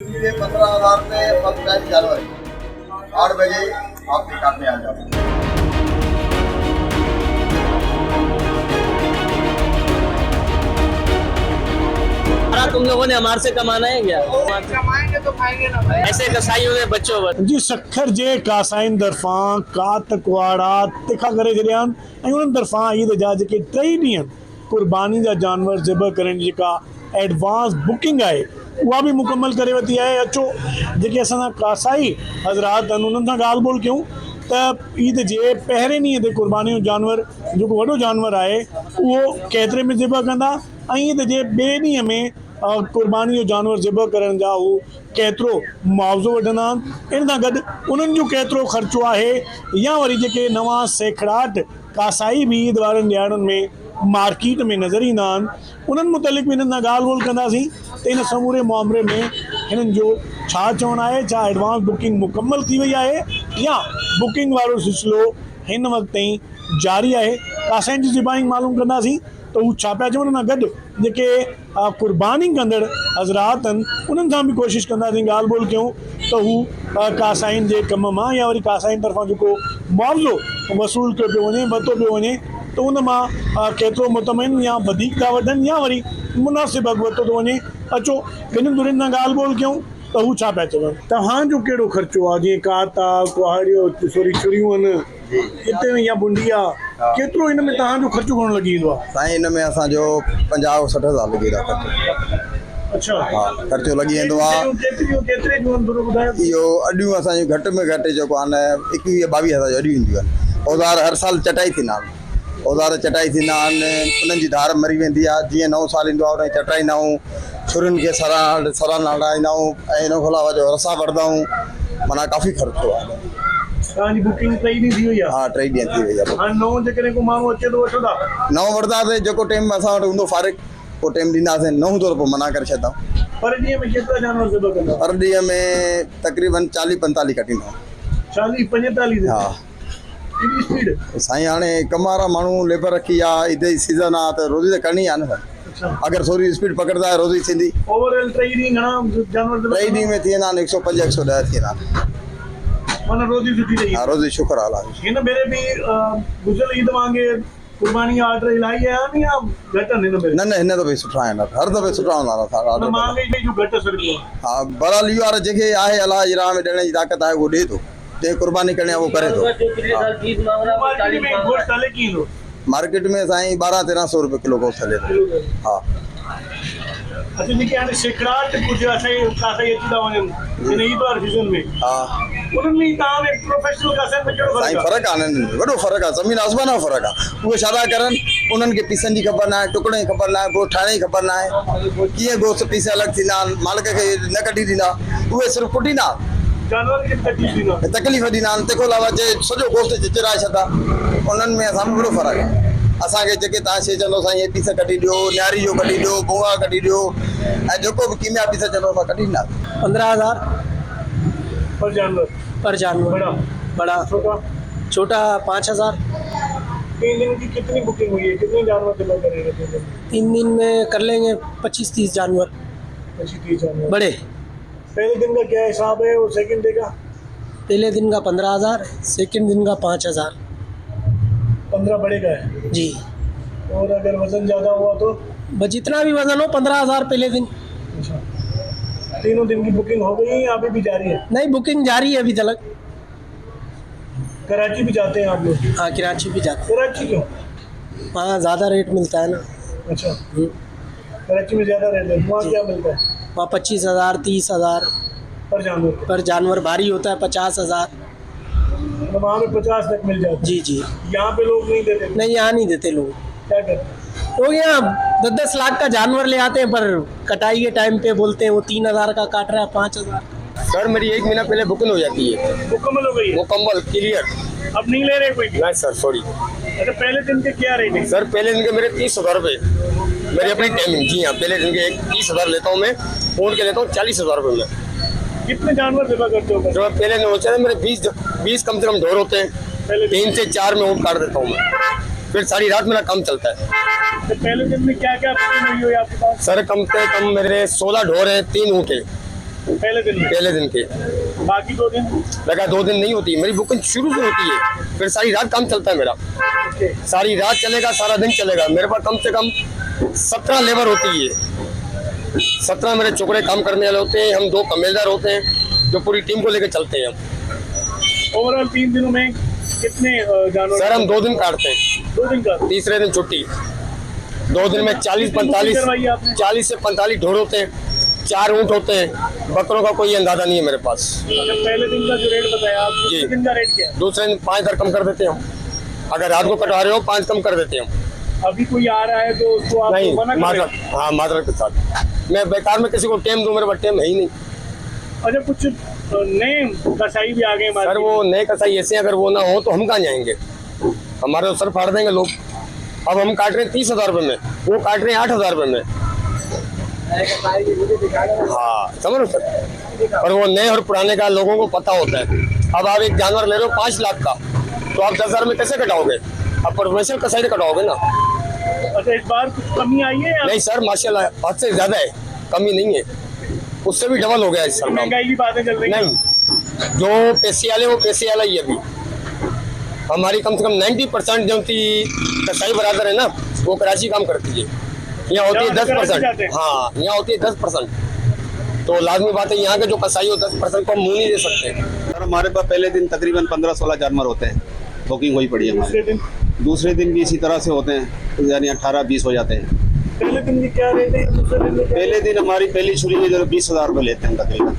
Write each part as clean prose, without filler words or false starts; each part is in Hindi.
इसलिए 15,000 में फर्स्ट टाइम जनवरी 8 बजे आपके काम में आ जाओ। तुम लोगों ने हमारे से कमाना है क्या? कमाएंगे तो खाएंगे ना भाई। ऐसे कसाईयों के बच्चों पर जी सखर जे कासाइन तरफ़ां कातकवाड़ा तिखा करे छॾिया आहिनि ऐं उन्हनि तरफ़ां ईद जा जेके 3 ॾींहं क़ुर्बानी जा जानवर ज़िबह करण जी जेका एडवांस बुकिंग आहे उहा बि मुकमल करे वरिती आहे। अचो जेके असांजा कासाई हज़रात आहिनि उन्हनि सां ॻाल्हि ॿोल कयूं त ईद जे पहिरें ॾींहं ते क़ुर्बानी जो जानवर जेको वॾो जानवर आहे उहो केतिरे में ज़िबह कंदा ऐं ईद जे ॿिए ॾींहं में क़ुर्बानी जो जानवर ज़िबह करण जा हू केतिरो मुआवज़ो वठंदा आहिनि। इन सां गॾु उन्हनि जो केतिरो ख़र्चो आहे या वरी जेके नवां सैकड़ाट कासाई बि ईद वारनि ॾियारनि में मार्केट में नज़र ईंदा आहिनि उन्हनि मुतलिक़ बि हिननि सां ॻाल्हि ॿोल कंदासीं त इन समूरे मामले में हिननि जो छा चवणु आहे। छा एडवांस बुकिंग मुकमल थी वई आहे या बुकिंग वारो सिलसिलो हिन वक़्त ताईं जारी आहे। कासाइनि जी ज़बानी मालूम कंदासीं त हू छा पिया चवनि। उन गॾु जेके क़ुर्बानी कंदड़ हज़रात आहिनि उन्हनि सां बि कोशिशि कंदासीं ॻाल्हि ॿोल कयूं त हू कासाइनि जे कम मां या वरी कासाइनि तरफ़ां जेको मुआवज़ो वसूल कयो पियो वञे वरितो पियो वञे त उन मां केतिरो मुतमिन या वधीक था वठनि या वरी मुनासिब अघु वरितो थो वञे। अचो ॿिन्हिनि धुरियुनि सां ॻाल्हि ॿोल कयूं त हू छा पिया चवनि। तव्हांजो कहिड़ो ख़र्चो आहे जीअं कात आहे कुहाड़ियो सॉरी छुरियूं आहिनि हिते या बुंडिया केतिरो हिन में तव्हांजो ख़र्चो घणो लॻी वेंदो आहे? साईं हिन में असांजो 50-60 हज़ार लॻी वेंदा ख़र्चो। अच्छा हा ख़र्चो लॻी वेंदो आहे। इहो अॾियूं असांजूं घटि में घटि जेको आहे न 21-22 हज़ार अॾियूं ईंदियूं आहिनि। औज़ार हर साल चटाई थींदा आहिनि। औज़ार चटाई थींदा आहिनि उन्हनि जी धार मरी वेंदी आहे। जीअं नओं साल ईंदो आहे उन जी चटाईंदा आहियूं छुरियुनि खे सराहना हणाईंदा आहियूं ऐं इन खां अलावा जो रसा वठंदा आहियूं। माना काफ़ी ख़र्चो आहे। तव्हांजी बुकिंग 3 ॾींहं थी वई आहे? हा 3 ॾींहं थी वई आहे। हाणे नओं जेकॾहिं को माण्हू अचे थो वठो था? नओं वठंदासीं जेको टाइम असां वटि हूंदो फारिग उहो टाइम ॾींदासीं। न हूंदो त पोइ मना करे छॾंदा। पर ॾींहं में केतिरा जानवर ज़िबह कंदा? हर ॾींहं में तक़रीबन 40-45 कटींदा। 40-45? हा एॾी स्पीड? साईं हाणे कम वारा माण्हू लेबर रखी आहे ईद जी सीज़न आहे त रोज़ी त करणी आहे न। अगर थोड़ी स्पीड पकड़दा है रोज़ी थींदी। ओवरऑल 3 ॾींहं घणा जानवर ज़िबह? 3 ॾींहं में थी वेंदा आहिनि 105-110 थी वेंदा आहिनि। माना रोज़ी सुठी रही? हा रोज़ी शुक्र हाल आहे। हिन भेरे बि गुज़िरियल ईद वांगुरु क़ुर्बानी जा ऑर्डर इलाही आया आहिनि या घटि आहिनि हिन भेरे? न हिन दफ़े सुठा आहिनि। हर दफ़े सुठा हूंदा आहिनि। महांगाई जो घटि असरु पियो आहे। हा बहरहाल इहो वारो जेके आहे अलाह जी राह में ॾियण जी ताक़त आहे उहो ॾिए थो। जंहिं क़ुर्बानी करणी आहे उहो करे थो। गोश्त हले कीअं? मार्केट में साईं 1200-1300 रुपए किलो गोश्त हले थो। हा अच्छा जेके हाणे सैकड़ाट कुझु असांजे कासाई अची था वञनि हिन ईद वारे सीज़न में हा उन्हनि में तव्हां में प्रोफेशनल कासाइनि में कहिड़ो साईं फ़र्क़ु आहे न वॾो फ़र्क़ु आहे। ज़मीन आसमान जो फ़र्क़ु आहे। उहे छा था करनि उन्हनि खे पीसनि जी ख़बर न आहे टुकड़े जी ख़बर न आहे गोश्त ठाहिण जी ख़बर न आहे कीअं गोश्त पीस अलॻि थींदा आहिनि मालिक खे न कढी ॾींदा उहे सिर्फ़ु कुटींदा जानवर खे तकलीफ़ ॾींदा तकलीफ़ ॾींदा आहिनि। तंहिंखां अलावा जे सॼो गोश्त चिराए छॾंदा उन्हनि में असां में वॾो फ़र्क़ु आहे। असांखे जेके तव्हां शइ चवंदो साईं इहे पीस कढी ॾियो न्यारी जो कढी ॾियो भुॻा कढी ॾियो ऐं जेको बि कीमिया पीस चवंदो असां कढी ॾींदासीं। 15,000 पर जानवर? पर जानवर। बड़ा छोटा 5,000। 3 दिन की कितनी बुकिंग हुई है? कितने जानवर ज़िबह करेंगे? 3 दिन में कर लेंगे 25-30 जानवर 25-30 जानवर। बड़े। पहले दिन का क्या हिसाब है और सेकंड डे का? पहले दिन का 15,000 सेकंड दिन का 5,000। 15 बड़े का है जी। और अगर वजन ज़्यादा हुआ तो? बस जितना भी वजन हो 15,000 पहले दिन। अच्छा तीनों दिन की बुकिंग हो गई या अभी भी जारी है? नहीं बुकिंग जारी है अभी तक। कराची भी जाते हैं आप लोग? हाँ कराची भी जाते कराची क्यों? हैं। वहाँ ज़्यादा रेट मिलता है ना। अच्छा कराची में ज़्यादा रेट है। वहाँ क्या मिलता है? वहाँ 25,000 30,000 पर जानवर? पर जानवर। भारी होता है 50,000। तो वहाँ में 50 तक मिल जाता है? जी जी। यहाँ पे लोग नहीं देते? नहीं यहाँ नहीं देते लोग। क्या करते हैं? लोग यहाँ 10-10 लाख का जानवर ले आते हैं पर कटाई के टाइम पे बोलते हैं वो 3,000 का काट रहा है 5,000। सर मेरी 1 महीना पहले बुकिंग हो जाती है। मुकम्मल हो गई है? मुकम्मल क्लियर। अब नहीं ले रहे कोई? नहीं सर सॉरी। अच्छा पहले दिन के क्या रेट है? सर पहले दिन के मेरे 30,000 रुपये मेरी अपनी टाइमिंग। जी हाँ पहले दिन के 30,000 लेता हूँ मैं ऊँट के लेता हूँ 40,000 रुपये में। कितने जानवर ज़िबह करते हो? जो पहले दिन होता है मेरे 20 कम से कम ढोर होते हैं। 3 से 4 में ऊँट काट देता हूँ मैं। फिर सारी रात मेरा काम चलता है। तो पहले दिन में क्या क्या बुकिंग हुई हो आपके पास? सर कम से कम मेरे 16 ढोर हैं 3 ऊँट हैं पहले दिन के। बाकी 2 दिन लगा 2 दिन नहीं होती, मेरी बुकिंग शुरू से होती है, फिर सारी रात काम चलता है मेरा, सारी रात चलेगा, सारा दिन चलेगा। मेरे पास कम से कम 17 लेबर होती है, 17 मेरे चुकड़े काम करने वाले होते हैं। हम 2 कमेलदार होते हैं जो पूरी टीम को लेकर चलते हैं। ओवरऑल 3 दिनों में कितने जानवर? सर हम 2 दिन काटते हैं, 2 दिन का, तीसरे दिन छुट्टी। 2 दिन में 40 से 45 ढोर होते हैं, 4 ऊँट होते हैं। बकरों का कोई अंदाजा नहीं है मेरे पास। पहले दिन का जो रेट बताया आप, दूसरे दिन का रेट क्या है? दूसरे दिन 5,000 कम कर देते हैं हम। अगर रात को कटवा रहे हो 5 कम कर देते हैं हम। अभी कोई आ रहा है तो उसको आप नहीं, मना कर रहे हैं? हाँ माजरत के साथ। मैं बेकार में किसी को टेम दूं, मेरे पास टेम है ही नहीं। अच्छा, कुछ नए कसाई भी आ गए मार्केट सर वो नए कसाई ऐसे, अगर वो ना हो तो हम कहाँ जाएंगे, हमारे तो सर फाड़ देंगे लोग। अब हम काट रहे हैं 30,000 रुपये में, वो काट रहे हैं 8,000 रुपये में। हाँ समझ लो सर, पर वो नए और पुराने का लोगों को पता होता है। अब आप एक जानवर ले रहे हो 5 लाख का, तो आप 10,000 में कैसे कटाओगे? अब प्रोफेशनल कसाई से कटाओगे ना। अच्छा, इस बार कुछ कमी आई है? नहीं सर माशाल्लाह हद से ज्यादा है, कमी नहीं है, उससे भी डबल हो गया इस साल। महंगाई की बातें चल रही है? नहीं, जो पैसे वाले वो पैसे वाला ही है। अभी हमारी कम से कम 90% जो कसाई बरादर है ना, वो कराची काम करती है। यहाँ होती है 10%। हाँ यहाँ होती है 10%। तो लाजमी बात है, यहाँ के जो कसाई हो 10% को हम मुँह नहीं दे सकते। सर हमारे पास पहले दिन तकरीबन 15-16 जानवर होते हैं, बुकिंग वही पड़ी है हमारे। दूसरे दिन भी इसी तरह से होते हैं, यानी 18-20 हो जाते हैं। पहले दिन की क्या रेट है? दूसरे दिन पहले दिन हमारी पहली छुरी में जो 20,000 रुपये लेते हैं तकरीबन।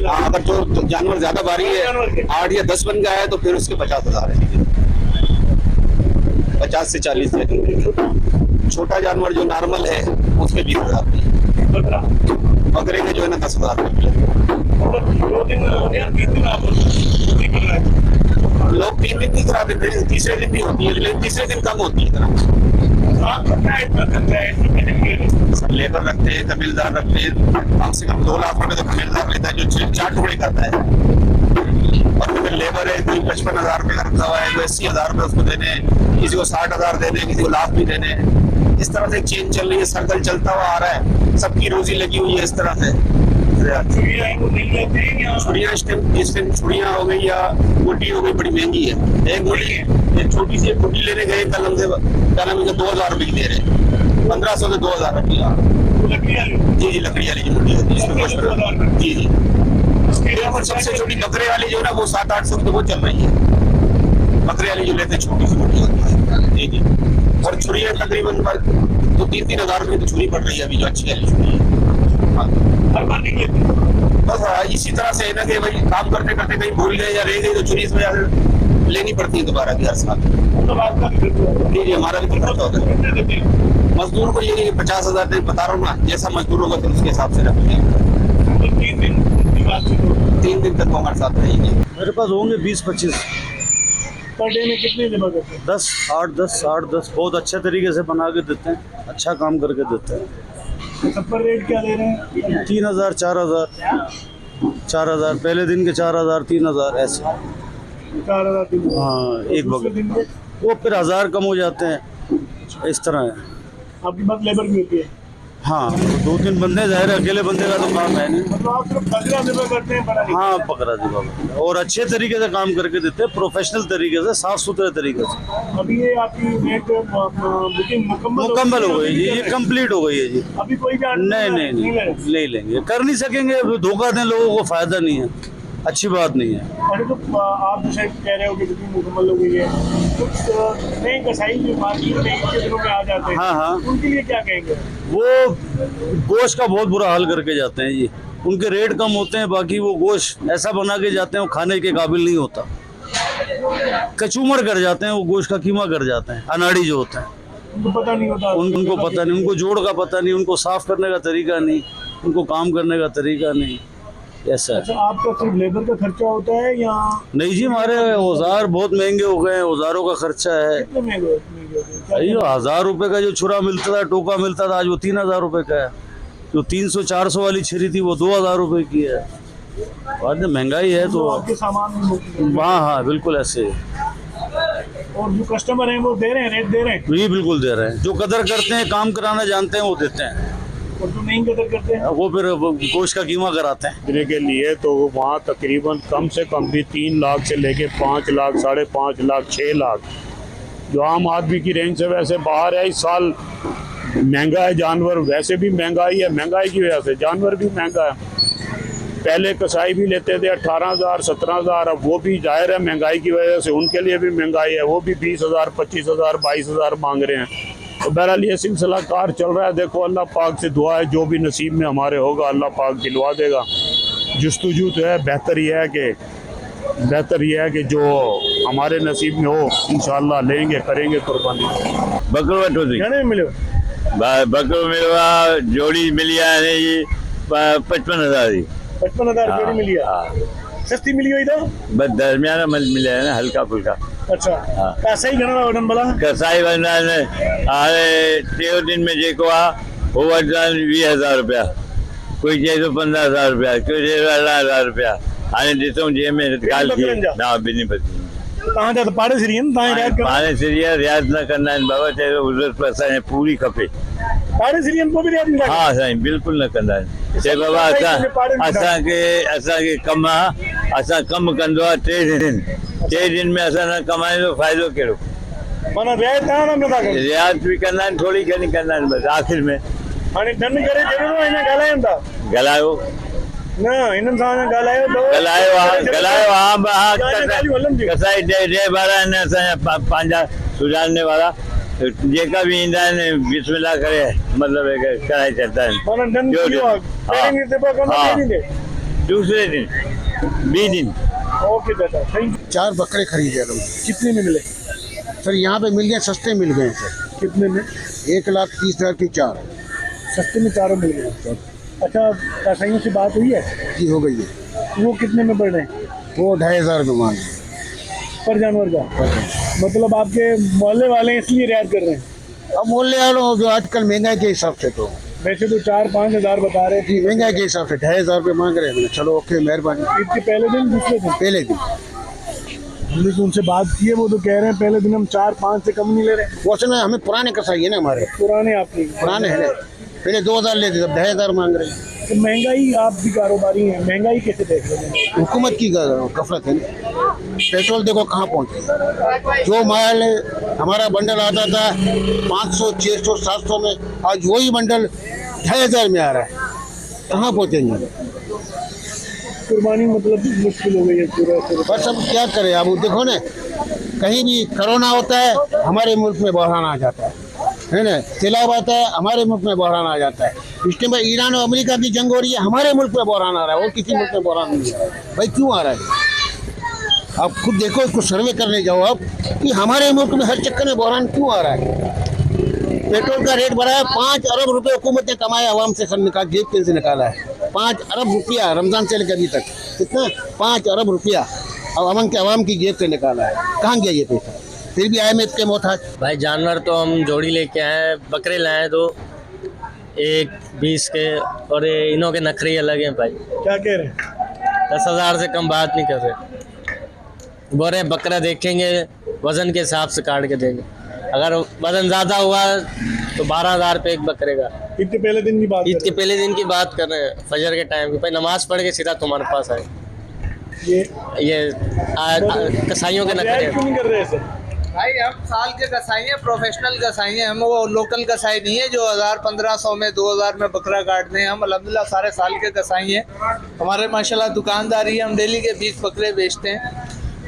हाँ, अगर जो जानवर ज्यादा भारी है, 8 या 10 बन गया है, तो फिर उसके 50,000 है, 50 से 40 है। छोटा जानवर जो नॉर्मल है उसके 20,000 रुपये। बकरे के जो है ना 10,000 रुपये। लोग 3 दिन की करा देते हैं, तीसरे दिन भी होती है, लेकिन तीसरे दिन कम होती है। लेबर रखते हैं, कबीलदार रखते हैं, कम से कम 2 लाख रुपए तो कबीलदार लेता है जो 4 टुकड़े करता है। और फिर लेबर है, कोई 55,000 रुपये रखा हुआ है, कोई 80,000 रुपये उसको देने, किसी को 60,000 देने, किसी को लाख भी देने। इस तरह से चेन चल रही है, सर्कल चलता हुआ आ रहा है, सबकी रोजी लगी हुई है इस तरह से। छुड़ियाँ इस टाइम छुड़ियाँ हो गई या गुड्डी हो गई, बड़ी महंगी है। एक गुड्डी, एक छोटी सी गुड्डी लेने गए कल हमसे, क्या नाम है, 2,000 रुपये की दे रहे हैं, 1500 से 2,000 रुपये। जी जी लकड़ी वाली गुड्डी होती है, इसमें कुछ जी जी। सबसे छोटी बकरे वाली जो है ना, वो 700-800 रुपये वो चल रही है। बकरे वाली जो लेते हैं छोटी सी गुड्डी होती है। जी जी। और छुड़ियाँ तकरीबन 2-3 हज़ार रुपये की छुरी पड़ रही है अभी, जो अच्छी वाली छुरी है। बस इसी तरह से है ना कि भाई काम करते करते कहीं भूल गए या रह गई तो छुरी इसमें लेनी पड़ती है दोबारा हर साल। जी जी हमारा भी खर्चा होता है। मजदूर को ये 50,000 बता रहा हूँ ना, जैसा मजदूर होगा तो उसके हिसाब से रखेंगे। 3 दिन तक वो हमारे साथ रहेंगे। मेरे पास होंगे 20-25 पर डे में कितने जमा करते हैं? 10, 8-10 बहुत अच्छे तरीके से बना के देते हैं, अच्छा काम करके देते हैं। सब पर रेट क्या दे रहे हैं? 3,000, 4,000 पहले दिन के 4,000, 3,000 ऐसे। 4,000। हाँ एक बकरे वो फिर 1,000 कम हो जाते हैं, इस तरह है। आपकी बात लेबर की होती है? हाँ 2-3 बंदे, जाहिर है अकेले बंदे का तो काम है नहीं। मतलब आप सिर्फ बकरा ज़िबा करते हैं? बड़ा नहीं। हाँ बकरा ज़िबा करते हैं और अच्छे तरीके से काम करके देते हैं, प्रोफेशनल तरीके से, साफ सुथरे तरीके से। अभी ये आपकी नेट बुकिंग मुकम्मल हो गई जी, ये कंप्लीट हो गई है जी। अभी कोई भी नहीं लेंगे, कर नहीं सकेंगे, धोखा दें लोगों को फायदा नहीं है, अच्छी बात नहीं है। अरे तो आप जो शायद कह रहे हो कि बुकिंग मुकम्मल हो गई है, कुछ नए कसाई जो मार्केट में इन दिनों में आ जाते हैं, हाँ उनके लिए क्या कहेंगे? वो गोश्त का बहुत बुरा हाल करके जाते हैं जी। उनके रेट कम होते हैं, बाकी वो गोश्त ऐसा बना के जाते हैं वो खाने के काबिल नहीं होता, कचूमर कर जाते हैं, वो गोश्त का कीमा कर जाते हैं, अनाड़ी जो होता है उनको पता नहीं होता। उनको पता नहीं, उनको जोड़ का पता नहीं, उनको साफ करने का तरीका नहीं, उनको काम करने का तरीका नहीं, ऐसा है। अच्छा, आपका सिर्फ लेबर का खर्चा होता है या? नहीं जी, हमारे औजार बहुत महंगे हो गए हैं, औजारों का खर्चा है। कितने महंगे हो गए? 1,000 रुपये का जो छुरा मिलता था, टोका मिलता था, आज वो 3,000 रुपये का है। जो 300-400 वाली छुरी थी वो 2,000 रुपये की है। बाद में महंगाई है तो आपके सामान हाँ बिल्कुल ऐसे। और जो कस्टमर हैं वो दे रहे हैं, रेट दे रहे हैं? जी बिल्कुल दे रहे हैं, जो कदर करते हैं, काम कराना जानते हैं, वो देते हैं। और जो नहीं कदर करते हैं वो फिर गोश्त का कीमा कराते हैं। जिले के लिए तो वहाँ तकरीबन कम से कम भी 3 लाख से लेके 5 लाख, 5.5 लाख, 6 लाख जो आम आदमी की रेंज से वैसे बाहर है। इस साल महंगा है जानवर, वैसे भी महंगाई है, महंगाई की वजह से जानवर भी महंगा है। पहले कसाई भी लेते थे 18,000, 17,000, अब वो भी जाहिर है महंगाई की वजह से उनके लिए भी महंगाई है, वो भी 20,000, 25,000, 22,000 मांग रहे हैं। तो बहरहाल ये सिलसिला कार चल रहा है। देखो अल्लाह पाक से दुआ है जो भी नसीब में हमारे होगा अल्लाह पाक दिलवा देगा। जुस्तजू तो है, बेहतर ये है कि जो हमारे नसीब में हो इंशाअल्लाह लेंगे, करेंगे कुर्बानी। बकरो मिले बकरो मिलवा जोड़ी मिली है ये 55,000 55,000 जोड़ी मिली है। सस्ती मिली हुई था, बस दरमियाना मल मिले है ना, हल्का फुल्का। अच्छा कसाई घणा वडन भला? कसाई वजन हाणे 3 दिन में जेको आहे वो वजन 20,000 रुपया, कोई चए तो 15,000 रुपया, कोई चए 18,000 रुपया। हाणे ॾिसूं जंहिंमें ॻाल्हि थी ना ॿिन्ही बची। तव्हांजा त पाड़े सिरी आहिनि, तव्हां रियाज़ कयो? पाड़े सिरी रियाज़ न कंदा आहिनि बाबा, चए थो उज़त असांखे पूरी खपे। पाड़े सिरी आहिनि पोइ बि रियाज़ न कंदा? हाँ साईं बिल्कुलु न कंदा आहिनि। चए बाबा असांखे कमु आहे, असां कमु कंदो आहे 3 दिन में असां न कमाईंदो फ़ाइदो कहिड़ो? माना रियायत तव्हां नथा कयो? रियायत बि कंदा आहिनि, थोरी घणी कंदा आहिनि बसि आख़िर में। हाणे डन करे ज़रूरु हिन ॻाल्हायूं था? ॻाल्हायो न हिननि सां ॻाल्हायो कसाई ॾे वारा आहिनि असांजा पंहिंजा सुञाणने वारा, जेका भी ईंदा आहिनि बिस्मिल्लाह करे मतलब कराए छॾंदा आहिनि। दूसरे दिन 20 दिन। ओके दादा, थैंक यू। 4 बकरे खरीदे लोग। कितने में मिले सर? यहाँ पे मिल गए, सस्ते मिल गए सर। कितने में? 1,30,000 की 4 सस्ते में 4 मिल गए। अच्छा कसाईयों से बात हुई है? जी हो गई है। वो कितने में पड़ रहे हैं? वो 2,500 में मांग पर जानवर का? मतलब आपके मोहल्ले वाले इसलिए रियायत कर रहे हैं? अब मोहल्ले वालों जो आजकल महंगाई के हिसाब से, तो वैसे तो 4-5 हज़ार बता रहे थे। महंगाई के हिसाब से 2,500 रुपये मांग रहे हैं। चलो ओके, मेहरबानी। ईद के पहले दिन दूसरे दिन? पहले दिन हमने तो उनसे बात की है, वो तो कह रहे हैं पहले दिन हम 4-5 से कम नहीं ले रहे। वो असल में हमें पुराने कसाई है ना, हमारे पुराने आपके पुराने हैं, पहले 2,000 लेते, अब 2,500 मांग रहे हैं। तो महंगाई, आप भी कारोबारी हैं, महंगाई कैसे देख रहे हैं? हुकूमत की गफलत है ना। पेट्रोल देखो कहाँ पहुँचे। जो माल हमारा बंडल आता था 500, 600, 700 में, आज वही बंडल 2,500 में आ रहा है। कहाँ पहुँचेंगे? कुर्बानी मतलब मुश्किल हो गई है पूरा। बस अब क्या करें, अब देखो ना, कहीं भी कोरोना होता है हमारे मुल्क में बहरान आ जाता है ना, सैलाब आता है हमारे मुल्क में बहरान आ जाता है। इस टाइम पर ईरान और अमेरिका की जंग हो रही है, हमारे मुल्क में बहरान आ रहा है, और किसी मुल्क में बहरान नहीं आ रहा है। भाई क्यों आ रहा है? आप खुद देखो, इसको सर्वे करने जाओ आप कि हमारे मुल्क में हर चक्कर में बहरान क्यों आ रहा है। पेट्रोल का रेट बढ़ा है, 5 अरब रुपए हुकूमत ने कमाया, आवाम से सब निकाल, जेब से निकाला है। 5 अरब रुपया रमजान से लेकर अभी तक, कितना? 5 अरब रुपया आवाम की जेब से निकाला है। कहाँ गया ये पैसा? फिर भी IMF के मोहताज। भाई जानवर तो हम जोड़ी लेके आए, बकरे लाए तो 1-20 के, और इनों के नखरे अलग हैं भाई। क्या कह रहे हैं? 10,000 से कम बात नहीं कर रहे। बोल रहे हैं बकरा देखेंगे वजन के हिसाब से काट के देंगे, अगर वजन ज़्यादा हुआ तो 12,000 रुपये एक बकरे का। ईद के पहले दिन की बात? ईद के पहले दिन की बात कर रहे हैं, फजर के टाइम की। भाई नमाज पढ़ के सीधा तुम्हारे पास आए। ये कसाईयों के नखरे क्यों नहीं कर रहे सर? भाई हम साल के कसाई हैं, प्रोफेशनल कसाई हैं, हम वो लोकल कसाई नहीं है जो 1,000-1,500 में 2,000 में बकरा काटते हैं। हम अल्हम्दुलिल्लाह सारे साल के कसाई हैं। हमारे माशाल्लाह दुकानदारी है, हम डेली के 20 बकरे बेचते हैं।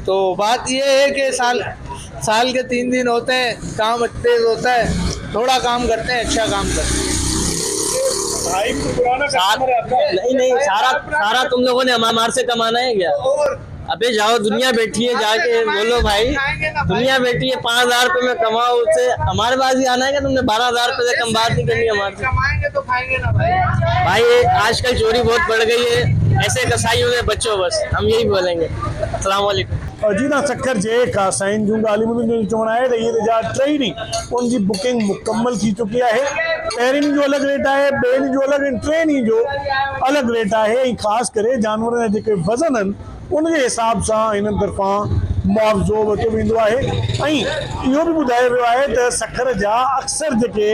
तो बात ये है कि साल के 3 दिन होते हैं, काम तेज होता है, थोड़ा काम करते हैं, अच्छा काम करते हैं। नहीं, सारा तुम लोगों ने हमारे से कमाना है क्या? अबे जाओ, दुनिया बैठी है, जाके बोलो भाई दुनिया बैठी है, 5,000 रुपये में कमाओ, उससे हमारे पास ही आना है क्या? तुमने 12,000 रुपये से कम बात नहीं करनी हमारे से। कमाएंगे तो खाएंगे ना भाई। भाई आजकल चोरी बहुत बढ़ गई है, ऐसे कसाईयों से बचो, बस हम यही बोलेंगे। अस्सलाम वालेकुम। जी ना चक्कर जे कासाइन जूं ॻाल्हियूं जो चवणु आहे त ईद जा 3 ॾींहं उनजी बुकिंग मुकम्मल थी चुकी है। पहिरें ॾींहं जो अलॻि रेट है, ॿिए ॾींहं जो अलॻि, 3 ॾींहं जो अलॻि रेट है। ऐं ख़ासि करे जानवरनि जा जेके वज़न आहिनि उनजे हिसाब सां हिननि तरफ़ां मुआवज़ो वरितो वेंदो आहे। ऐं इहो बि ॿुधायो वियो आहे त सखर जा अक्सर जेके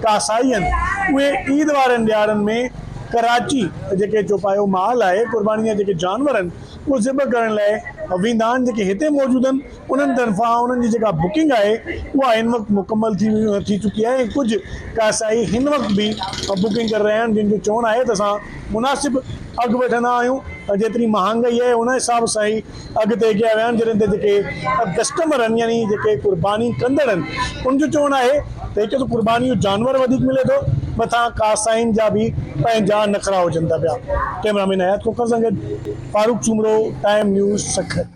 कासाई आहिनि उहे ईद वारनि ॾियारनि में कराची जेके चौपायो माल आहे क़ुर्बानी जा जेके जानवर आहिनि उहो ज़िब करण लाइ वेंदा आहिनि। जेके हिते मौजूदु आहिनि उन्हनि तरफ़ां उन्हनि जी जेका बुकिंग आहे उहा हिन वक़्तु मुकमल थी चुकी आहे। ऐं कुझु कासाई हिन वक़्तु भी बुकिंग करे रहिया आहिनि जिन जो चवणु आहे त असां मुनासिबु अघु वठंदा आहियूं, जेतिरी महांगाई आहे उन हिसाब सां ई अॻु ते कया विया आहिनि। जॾहिं त जेके कस्टमर आहिनि यानी जेके क़ुर्बानी कंदड़ आहिनि उनजो चवणु आहे त हिकु त क़ुर्बानी जो जानवर वधीक मिले थो, मथां कासाइन जा बि पंहिंजा नखरा हुजनि था पिया। कैमरामैन हयात कोकर सां गॾु फारूक चूमरो, टाइम न्यूज़, सखर।